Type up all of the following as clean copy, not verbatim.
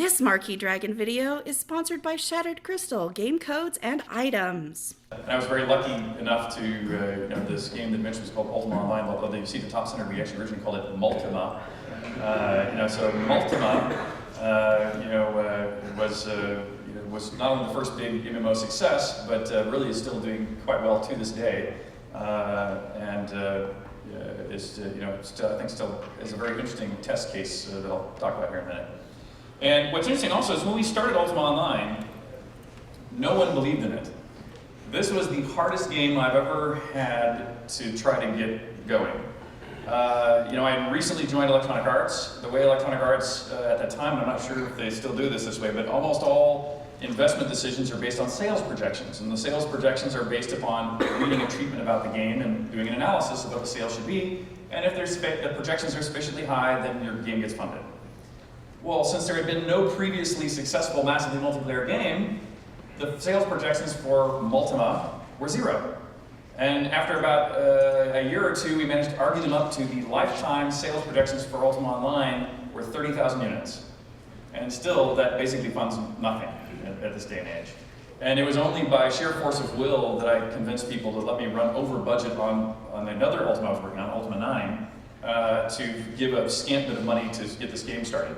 This Marquee Dragon video is sponsored by Shattered Crystal, game codes, and items. And I was very lucky enough to, this game that Mitch was called Ultima Online, although you see the top center, we actually originally called it Multima. So Multima, was not only the first big MMO success, but really is still doing quite well to this day. I think still is a very interesting test case that I'll talk about here in a minute. And what's interesting also is when we started Ultima Online, no one believed in it. This was the hardest game I've ever had to try to get going. I had recently joined Electronic Arts. The way Electronic Arts at that time, and I'm not sure if they still do this way, but almost all investment decisions are based on sales projections. And the sales projections are based upon reading a treatment about the game and doing an analysis of what the sales should be. And if the projections are sufficiently high, then your game gets funded. Well, since there had been no previously successful massively multiplayer game, the sales projections for Multima were zero. And after about a year or two, we managed to argue them up to the lifetime sales projections for Ultima Online were 30,000 units. And still, that basically funds nothing at this day and age. And it was only by sheer force of will that I convinced people to let me run over budget on another Ultima I was working on, Ultima 9, to give a scant bit of money to get this game started.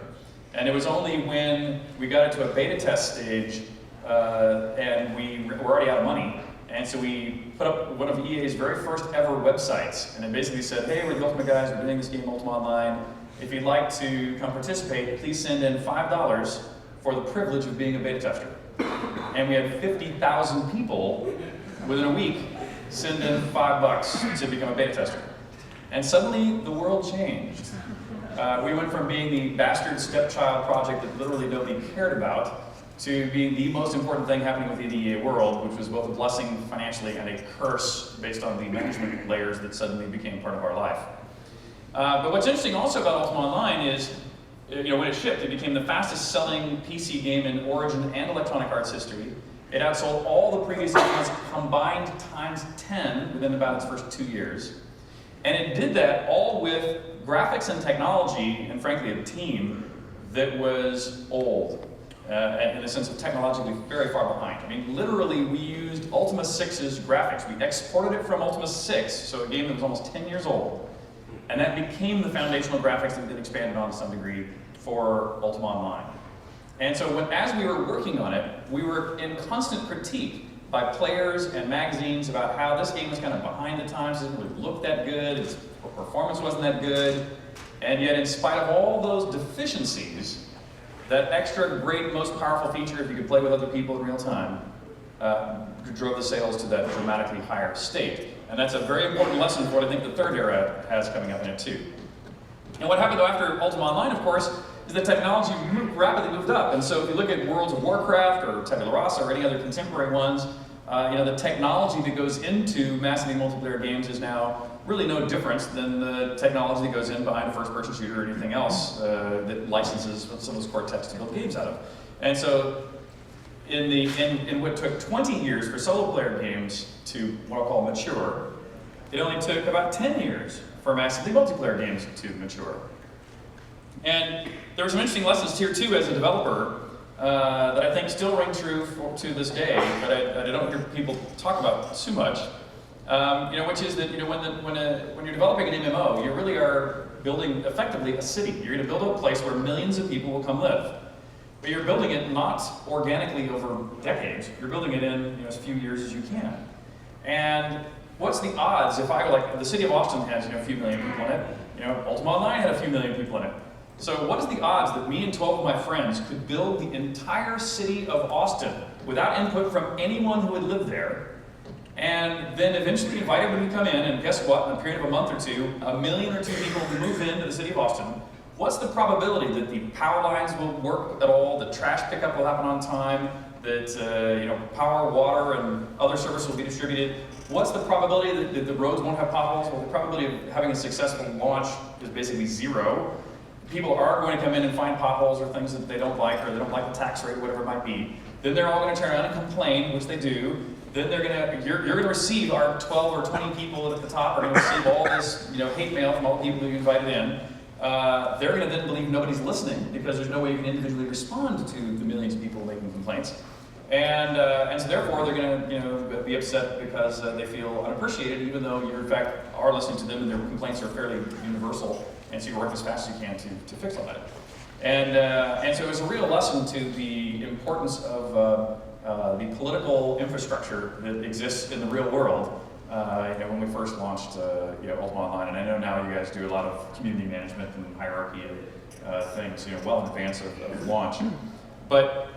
And it was only when we got it to a beta test stage and we were already out of money. And so we put up one of EA's very first ever websites. And it basically said, hey, we're the Ultima guys, we're doing this game Ultima Online. If you'd like to come participate, please send in $5 for the privilege of being a beta tester. And we had 50,000 people within a week send in $5 to become a beta tester. And suddenly the world changed. We went from being the bastard stepchild project that literally nobody cared about to being the most important thing happening within the EA world, which was both a blessing financially and a curse based on the management layers that suddenly became part of our life. But what's interesting also about Ultima Online is, when it shipped, it became the fastest selling PC game in Origin and Electronic Arts history. It outsold all the previous games combined times 10 within about its first 2 years. And it did that all with graphics and technology, and frankly a team that was old. In the sense of technologically very far behind. I mean, literally, we used Ultima 6's graphics. We exported it from Ultima 6, so a game that was almost 10 years old. And that became the foundational graphics that expanded on to some degree for Ultima Online. And so as we were working on it, we were in constant critique by players and magazines about how this game was kind of behind the times, it didn't really look that good, its performance wasn't that good. And yet, in spite of all those deficiencies, that extra great, most powerful feature, if you could play with other people in real time, drove the sales to that dramatically higher state. And that's a very important lesson for what I think the third era has coming up in it too. And what happened though after Ultima Online, of course, is that technology rapidly moved up. And so if you look at Worlds of Warcraft or Tabula Rasa or any other contemporary ones, the technology that goes into massively multiplayer games is now really no different than the technology that goes in behind a first-person shooter or anything else that licenses some of those core techs to build games out of. And so in what took 20 years for solo player games to what I'll call mature, it only took about 10 years for massively multiplayer games to mature. And there were some interesting lessons here too as a developer that I think still ring true to this day, but I don't hear people talk about too much. Which is that when you're developing an MMO, you really are building effectively a city. You're going to build a place where millions of people will come live. But you're building it not organically over decades. You're building it in as few years as you can. And what's the odds if the city of Austin has a few million people in it, Ultima Online had a few million people in it. So what is the odds that me and 12 of my friends could build the entire city of Austin without input from anyone who would live there, and then eventually invite everybody to come in, and guess what, in a period of a month or two, 1 million or 2 people will move into the city of Austin. What's the probability that the power lines will work at all, that trash pickup will happen on time, that power, water, and other services will be distributed? What's the probability that the roads won't have potholes? Well, the probability of having a successful launch is basically zero. People are going to come in and find potholes or things that they don't like, or they don't like the tax rate, whatever it might be. Then they're all going to turn around and complain, which they do. Then you're going to receive our 12 or 20 people at the top are going to receive all this hate mail from all the people who you invited in. they're going to then believe nobody's listening because there's no way you can individually respond to the millions of people making complaints. And so therefore they're going to be upset because they feel unappreciated, even though you in fact are listening to them and their complaints are fairly universal, and so you work as fast as you can to fix all that. And so it was a real lesson to the importance of the political infrastructure that exists in the real world. When we first launched Ultima Online, and I know now you guys do a lot of community management and hierarchy and things well in advance of launch. But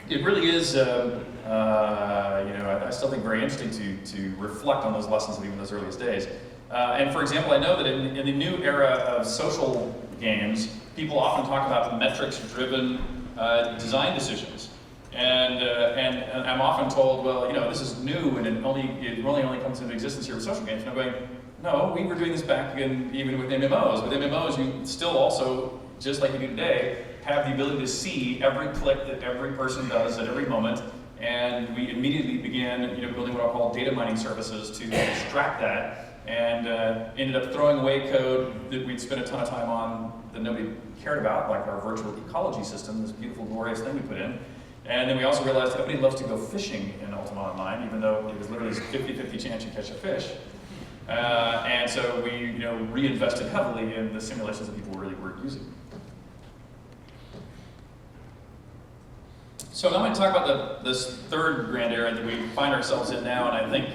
it really is, I still think very interesting to reflect on those lessons of even those earliest days. And for example, I know that in the new era of social games, people often talk about metrics-driven design decisions. And I'm often told, well, this is new and it really only comes into existence here with social games. And I'm going, no, we were doing this back even with MMOs. With MMOs, you still also, just like you do today, have the ability to see every click that every person does at every moment. And we immediately began building what I'll call data mining services to extract that, and ended up throwing away code that we'd spent a ton of time on that nobody cared about, like our virtual ecology system, this beautiful, glorious thing we put in. And then we also realized everybody loves to go fishing in Ultima Online, even though it was literally a 50-50 chance you catch a fish. And so we reinvested heavily in the simulations that people really were using. So now I'm going to talk about this third grand era that we find ourselves in now, and I think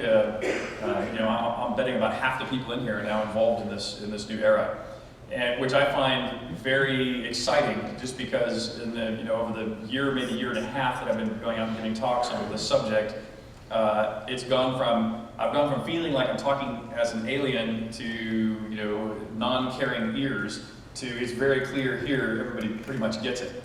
I'm betting about half the people in here are now involved in this new era, and which I find very exciting, just because in the over the year, maybe year and a half that I've been going out and giving talks on this subject, I've gone from feeling like I'm talking as an alien to non-caring ears to it's very clear here, everybody pretty much gets it.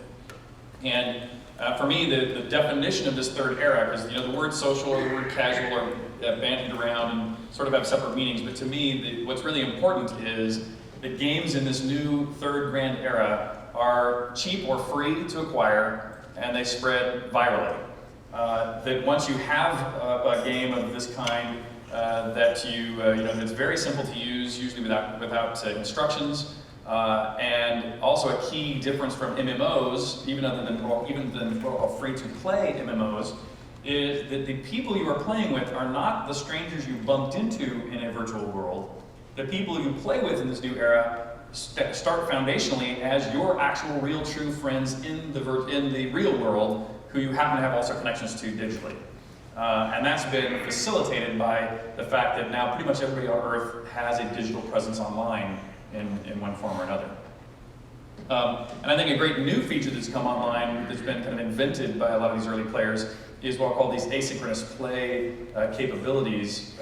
And for me, the definition of this third era, because the word social or the word casual are bandied around and sort of have separate meanings, but to me, what's really important is that games in this new third grand era are cheap or free to acquire, and they spread virally. That once you have a game of this kind, that it's very simple to use, usually without instructions. And also a key difference from MMOs, even than what I'll call free-to-play MMOs, is that the people you are playing with are not the strangers you bumped into in a virtual world. The people you play with in this new era start foundationally as your actual, real, true friends in the real world, who you happen to have also connections to digitally. And that's been facilitated by the fact that now pretty much everybody on Earth has a digital presence online in one form or another. And I think a great new feature that's come online, that's been kind of invented by a lot of these early players, is what I'll call these asynchronous play capabilities,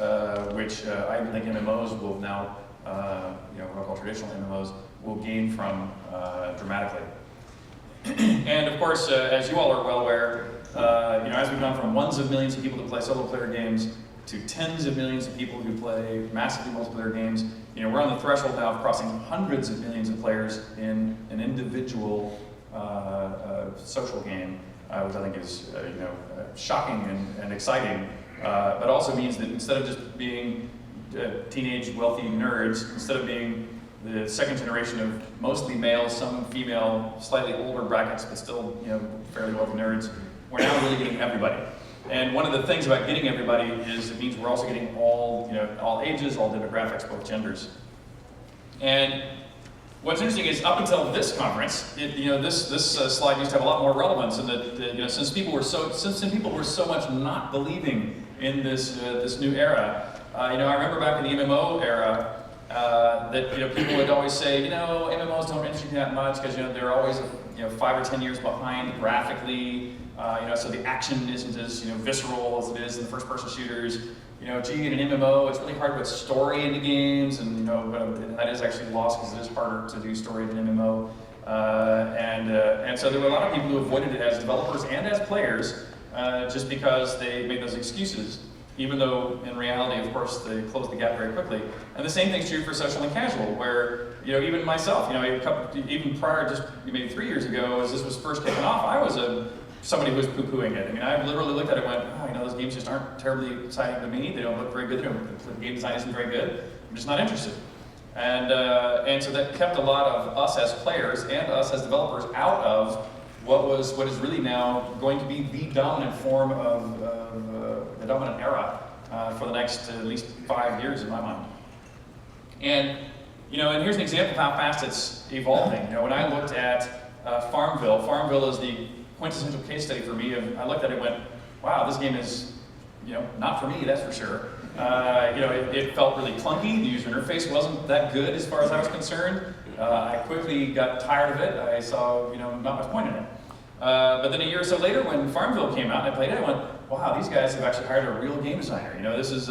which I even think MMOs will now, what I'll call traditional MMOs, will gain from dramatically. And of course, as you all are well aware, as we've gone from ones of millions of people that play solo player games to tens of millions of people who play massively multiplayer games, we're on the threshold now of crossing hundreds of millions of players in an individual social game, which I think is shocking and exciting, but also means that instead of just being teenage wealthy nerds, instead of being the second generation of mostly male, some female, slightly older brackets, but still fairly wealthy nerds, we're now really getting everybody. And one of the things about getting everybody is it means we're also getting all ages, all demographics, both genders. And what's interesting is up until this conference, this slide used to have a lot more relevance, and that since people were so much not believing in this new era, I remember back in the MMO era that people would always say MMOs don't interest me that much because they're always 5 or 10 years behind graphically. So the action isn't as visceral as it is in the first-person shooters. In an MMO, it's really hard to put story into games, and but that is actually lost because it is harder to do story in an MMO. And so there were a lot of people who avoided it as developers and as players, just because they made those excuses. Even though in reality, of course, they closed the gap very quickly. And the same thing's true for social and casual, where even myself, even prior, just maybe 3 years ago, as this was first kicking off, I was somebody who was poo-pooing it. I literally looked at it and went, those games just aren't terribly exciting to me. They don't look very good. The game design isn't very good. I'm just not interested. And so that kept a lot of us as players and us as developers out of what is really now going to be the dominant form of the dominant era for the next at least 5 years in my mind. And and here's an example of how fast it's evolving. When I looked at Farmville is the quintessential case study for me. I looked at it and went, wow, this game is not for me, that's for sure. It felt really clunky. The user interface wasn't that good as far as I was concerned. I quickly got tired of it. I saw, not much point in it. But then a year or so later, when Farmville came out and I played it, I went, wow, these guys have actually hired a real game designer. This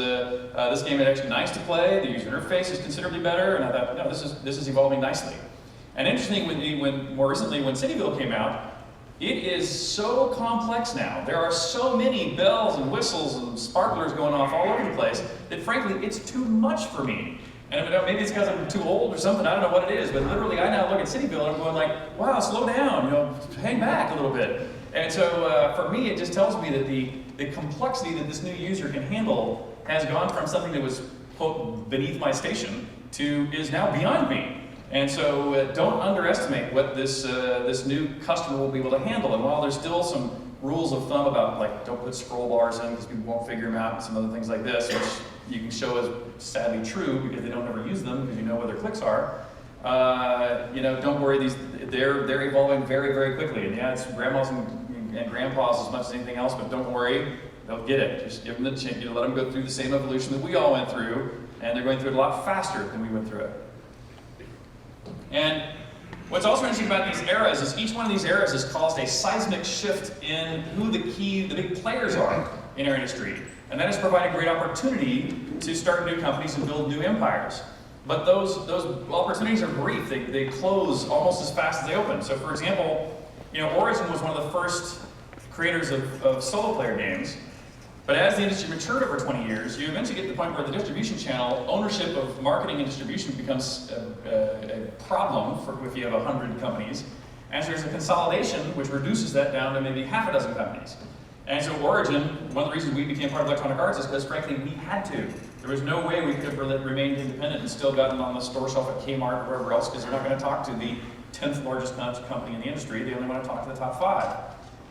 game is actually nice to play. The user interface is considerably better, and I thought, no, this is evolving nicely. And interestingly, more recently, when Cityville came out, it is so complex now. There are so many bells and whistles and sparklers going off all over the place that frankly, it's too much for me. And maybe it's because I'm too old or something, I don't know what it is, but literally I now look at Cityville and I'm going like, wow, slow down, hang back a little bit. And so for me, it just tells me that the complexity that this new user can handle has gone from something that was, quote, beneath my station to is now beyond me. And so don't underestimate what this new customer will be able to handle. And while there's still some rules of thumb about like don't put scroll bars in because people won't figure them out and some other things like this, which you can show as sadly true because they don't ever use them because you know where their clicks are. Don't worry, they're evolving very, very quickly. And yeah, it's grandmas and grandpas as much as anything else, but don't worry, they'll get it. Just give them the chance, let them go through the same evolution that we all went through, and they're going through it a lot faster than we went through it. And what's also interesting about these eras is each one of these eras has caused a seismic shift in who the big players are in our industry. And that has provided a great opportunity to start new companies and build new empires. But those opportunities are brief. They close almost as fast as they open. So for example, Origin was one of the first creators of solo player games. But as the industry matured over 20 years, you eventually get to the point where the distribution channel, ownership of marketing and distribution becomes a problem if you have 100 companies. And so there's a consolidation which reduces that down to maybe half a dozen companies. And so Origin, one of the reasons we became part of Electronic Arts is because frankly we had to. There was no way we could have remained independent and still gotten on the store shelf at Kmart or wherever else, because they're not going to talk to the 10th largest company in the industry. They only want to talk to the top 5.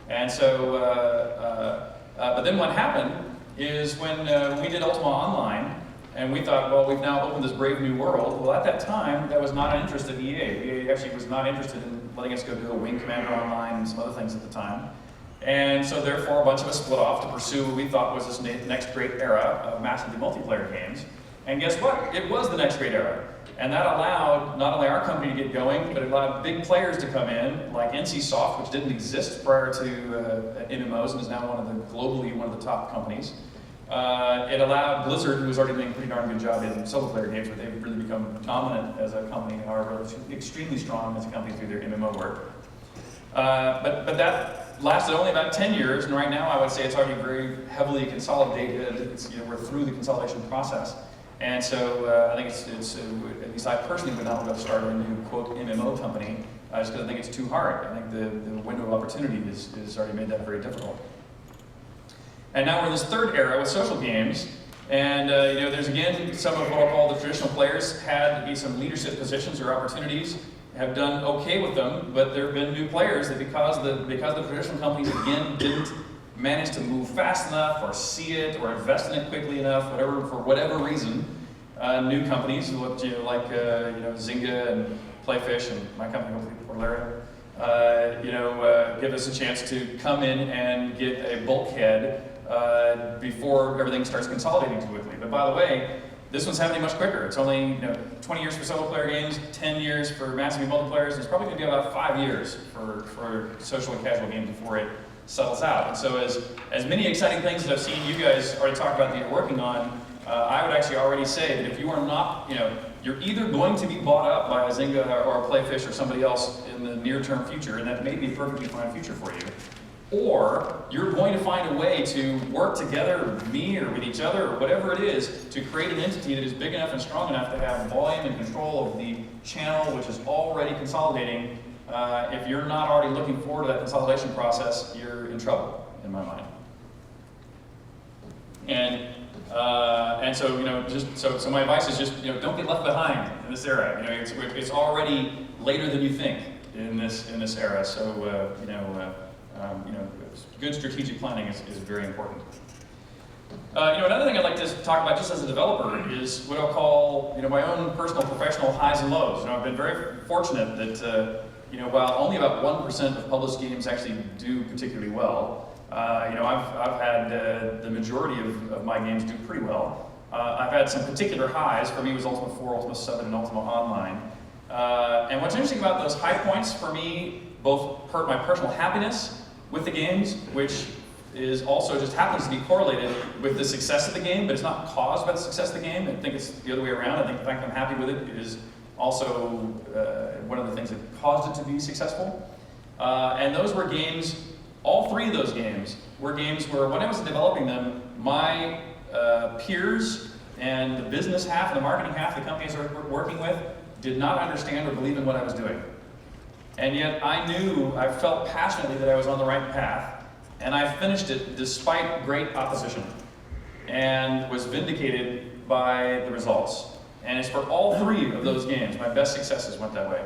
And so, but then what happened is when we did Ultima Online, and we thought, well, we've now opened this brave new world. Well, at that time, that was not an interest of EA. EA actually was not interested in letting us go do a Wing Commander Online and some other things at the time. And so therefore, a bunch of us split off to pursue what we thought was this next great era of massively multiplayer games. And guess what? It was the next great era. And that allowed not only our company to get going, but it allowed big players to come in, like NCSoft, which didn't exist prior to MMOs and is now globally one of the top companies. It allowed Blizzard, who was already doing a pretty darn good job in solo player games, but they've really become dominant as a company and are extremely strong as a company through their MMO work. But that lasted only about 10 years, and right now I would say it's already very heavily consolidated. We're through the consolidation process. And so I think it's at least I personally would not be able to start a new, quote, MMO company, just because I think it's too hard. I think the window of opportunity has already made that very difficult. And now we're in this third era with social games, and there's again some of what I'll call the traditional players had some leadership positions or opportunities, have done okay with them, but there have been new players that because the traditional companies again didn't manage to move fast enough or see it or invest in it quickly enough, for whatever reason, new companies like Zynga and Playfish and my company, POrtalarium, give us a chance to come in and get a bulkhead before everything starts consolidating too quickly. But by the way, this one's happening much quicker. It's only 20 years for solo player games, 10 years for massively multiplayers, and it's probably going to be about 5 years for social and casual games before it settles out. And so as many exciting things that I've seen you guys already talk about that you're working on, I would actually already say that if you are not, you're either going to be bought up by a Zynga or a Playfish or somebody else in the near-term future, and that may be a perfectly fine future for you, or you're going to find a way to work together with me or with each other or whatever it is to create an entity that is big enough and strong enough to have volume and control of the channel, which is already consolidating. If you're not already looking forward to that consolidation process, you're in trouble, in my mind. And And so, so my advice is just, don't get left behind in this era. It's already later than you think in this era. So, good strategic planning is very important. Another thing I'd like to talk about just as a developer is what I'll call, my own personal professional highs and lows. I've been very fortunate that, while only about 1% of published games actually do particularly well, I've had the majority of my games do pretty well. I've had some particular highs. For me, it was Ultima 4, Ultima 7, and Ultima Online. And what's interesting about those high points for me, both hurt my personal happiness with the games, which is also just happens to be correlated with the success of the game, but it's not caused by the success of the game. I think it's the other way around. I think the fact I'm happy with it is also one of the things that caused it to be successful. And those were games, all three of those games were games where when I was developing them, my peers and the business half and the marketing half, the companies I was working with, did not understand or believe in what I was doing. And yet I felt passionately that I was on the right path. And I finished it despite great opposition and was vindicated by the results. And it's for all three of those games. My best successes went that way.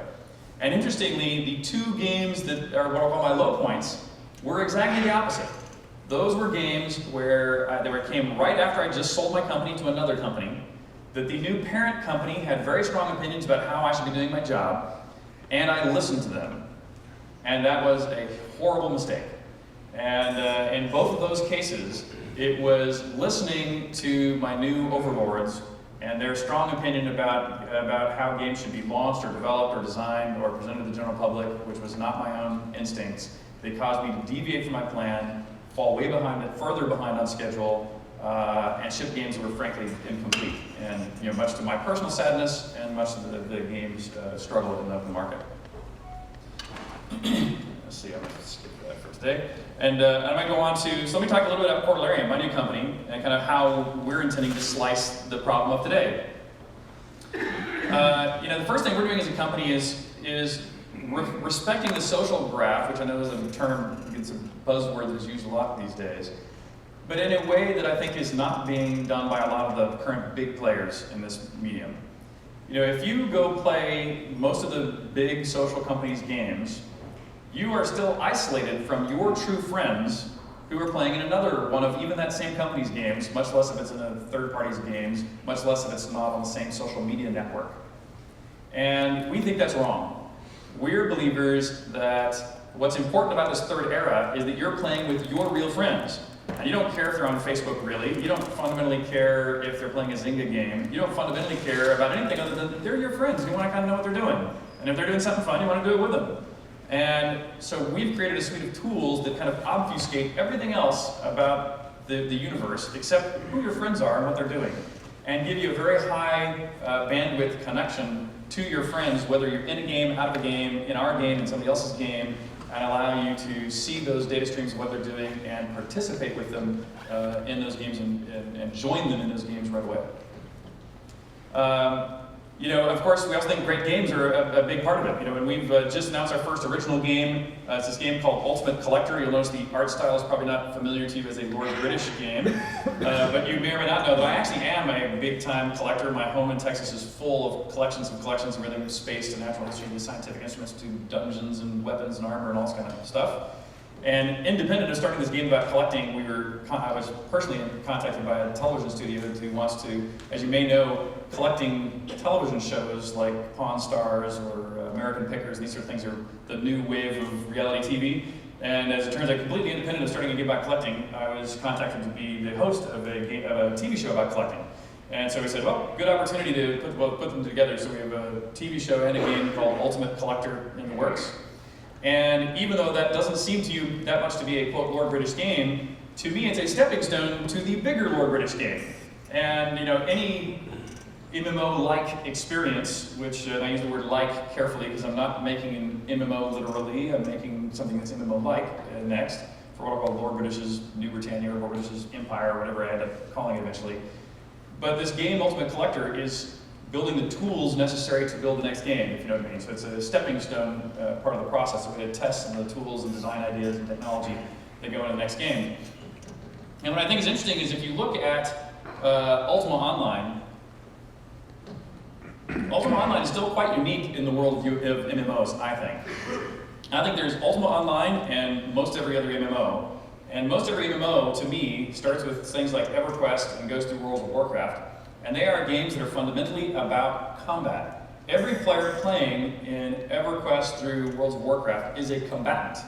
And interestingly, the two games that are what I'll call my low points were exactly the opposite. Those were games where they came right after I just sold my company to another company, that the new parent company had very strong opinions about how I should be doing my job, and I listened to them. And that was a horrible mistake. And in both of those cases, it was listening to my new overlords and their strong opinion about how games should be launched or developed or designed or presented to the general public, which was not my own instincts. They caused me to deviate from my plan, fall way behind, further behind on schedule, and ship games that were frankly incomplete. And much to my personal sadness and much to the game's struggle in the open market. Let's see, I'm going to skip that for today. And I'm going to go on to, so let me talk a little bit about POrtalarium, my new company, and kind of how we're intending to slice the problem of today. The first thing we're doing as a company is respecting the social graph, which I know is a term, it's a buzzword that's used a lot these days, but in a way that I think is not being done by a lot of the current big players in this medium. If you go play most of the big social companies' games, you are still isolated from your true friends who are playing in another one of even that same company's games, much less if it's in a third party's games, much less if it's not on the same social media network. And we think that's wrong. We're believers that what's important about this third era is that you're playing with your real friends. And you don't care if they're on Facebook really, you don't fundamentally care if they're playing a Zynga game, you don't fundamentally care about anything other than they're your friends, you want to kind of know what they're doing. And if they're doing something fun, you want to do it with them. And so we've created a suite of tools that kind of obfuscate everything else about the universe except who your friends are and what they're doing, and give you a very high bandwidth connection to your friends, whether you're in a game, out of a game, in our game, in somebody else's game, and allow you to see those data streams of what they're doing and participate with them in those games and join them in those games right away. Of course, we also think great games are a big part of it. And we've just announced our first original game. It's this game called Ultimate Collector. You'll notice the art style is probably not familiar to you as a Lord British game. But you may or may not know that I actually am a big-time collector. My home in Texas is full of collections, everything from space to natural history to scientific instruments to dungeons and weapons and armor and all this kind of stuff. And independent of starting this game about collecting, I was personally contacted by a television studio who wants to, as you may know, collecting television shows like Pawn Stars or American Pickers, these sort of things are the new wave of reality TV. And as it turns out, completely independent of starting a game about collecting, I was contacted to be the host of a TV show about collecting. And so we said, well, good opportunity to put them together. So we have a TV show and a game called Ultimate Collector in the works. And even though that doesn't seem to you that much to be a, quote, Lord British game, to me it's a stepping stone to the bigger Lord British game. And any MMO-like experience, which I use the word like carefully because I'm not making an MMO literally, I'm making something that's MMO-like next, for what I call Lord British's New Britannia or Lord British's Empire or whatever I end up calling it eventually. But this game, Ultimate Collector, is building the tools necessary to build the next game, if you know what I mean. So it's a stepping stone part of the process. So we have tests and the tools and design ideas and technology that go into the next game. And what I think is interesting is if you look at Ultima Online. Ultima Online is still quite unique in the world of MMOs, I think. I think there's Ultima Online and most every other MMO. And most every MMO, to me, starts with things like EverQuest and goes through World of Warcraft. And they are games that are fundamentally about combat. Every player playing in EverQuest through World of Warcraft is a combatant.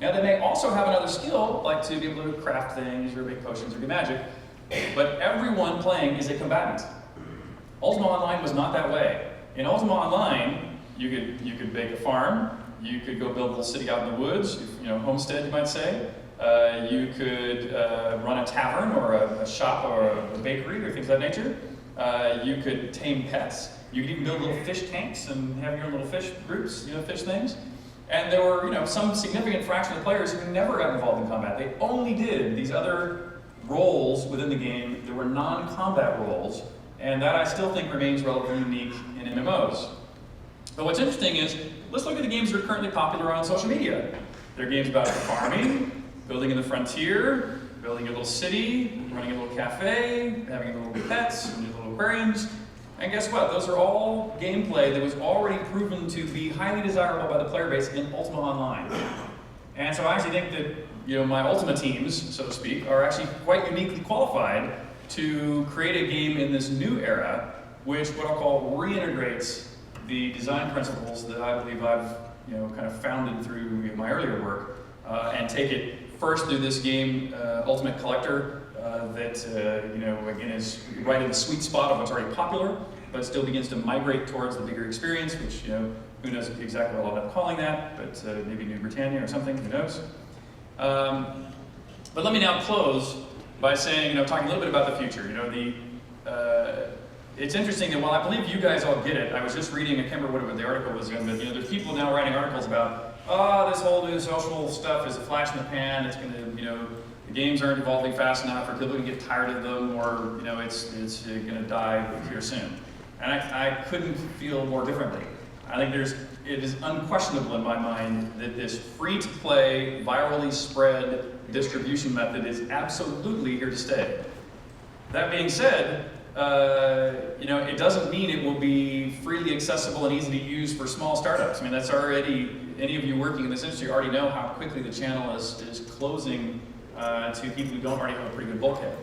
Now, they may also have another skill, like to be able to craft things or make potions or do magic, but everyone playing is a combatant. Ultima Online was not that way. In Ultima Online, you could bake a farm, you could go build a little city out in the woods, homestead, you might say. You could run a tavern or a shop or a bakery or things of that nature. You could tame pets. You could even build little fish tanks and have your own little fish groups, fish things. And there were, some significant fraction of players who never got involved in combat. They only did these other roles within the game that were non-combat roles, and that I still think remains relatively unique in MMOs. But what's interesting is, let's look at the games that are currently popular on social media. They're games about farming, building in the frontier, building a little city, running a little cafe, having little pets, and little aquariums. And guess what? Those are all gameplay that was already proven to be highly desirable by the player base in Ultima Online. And so I actually think that my Ultima teams, so to speak, are actually quite uniquely qualified to create a game in this new era, which what I'll call reintegrates the design principles that I believe I've kind of founded through my earlier work, and take it first through this game, Ultimate Collector, that again is right in the sweet spot of what's already popular, but still begins to migrate towards the bigger experience, which who knows exactly what I'll end up calling that, but maybe New Britannia or something, who knows. But let me now close by saying, talking a little bit about the future. It's interesting that while I believe you guys all get it, I was just reading, I can't remember what the article was in, but there's people now writing articles about, this whole new social stuff is a flash in the pan, it's going to, the games aren't evolving fast enough, or people are going to get tired of them, or, it's going to die here soon. And I couldn't feel more differently. I think it is unquestionable in my mind that this free-to-play, virally spread distribution method is absolutely here to stay. That being said, it doesn't mean it will be freely accessible and easy to use for small startups. I mean, that's already, any of you working in this industry already know how quickly the channel is closing to people who don't already have a pretty good bulkhead.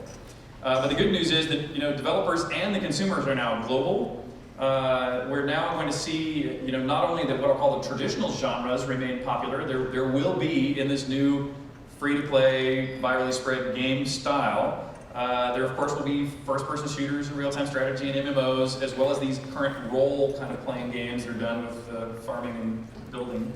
But the good news is that, developers and the consumers are now global. We're now going to see, not only that what I'll call the traditional genres remain popular, there will be in this new free-to-play, virally spread game style. There, of course, will be first-person shooters and real-time strategy and MMOs, as well as these current role kind of playing games that are done with farming and building.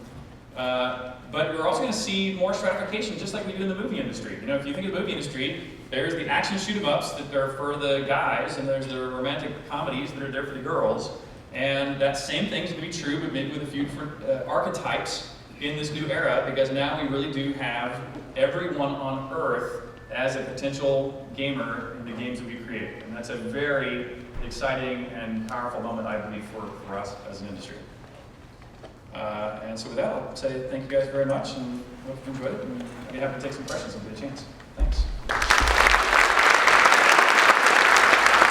But we're also going to see more stratification, just like we do in the movie industry. If you think of the movie industry, there's the action shoot-em-ups that are for the guys, and there's the romantic comedies that are there for the girls. And that same thing is going to be true, but maybe with a few different archetypes in this new era, because now we really do have everyone on Earth as a potential gamer in the games that we create. And that's a very exciting and powerful moment, I believe, for us as an industry. And so with that, I'll say thank you guys very much, and hope you enjoyed it, and I'd be happy to take some questions if you get a chance. Thanks.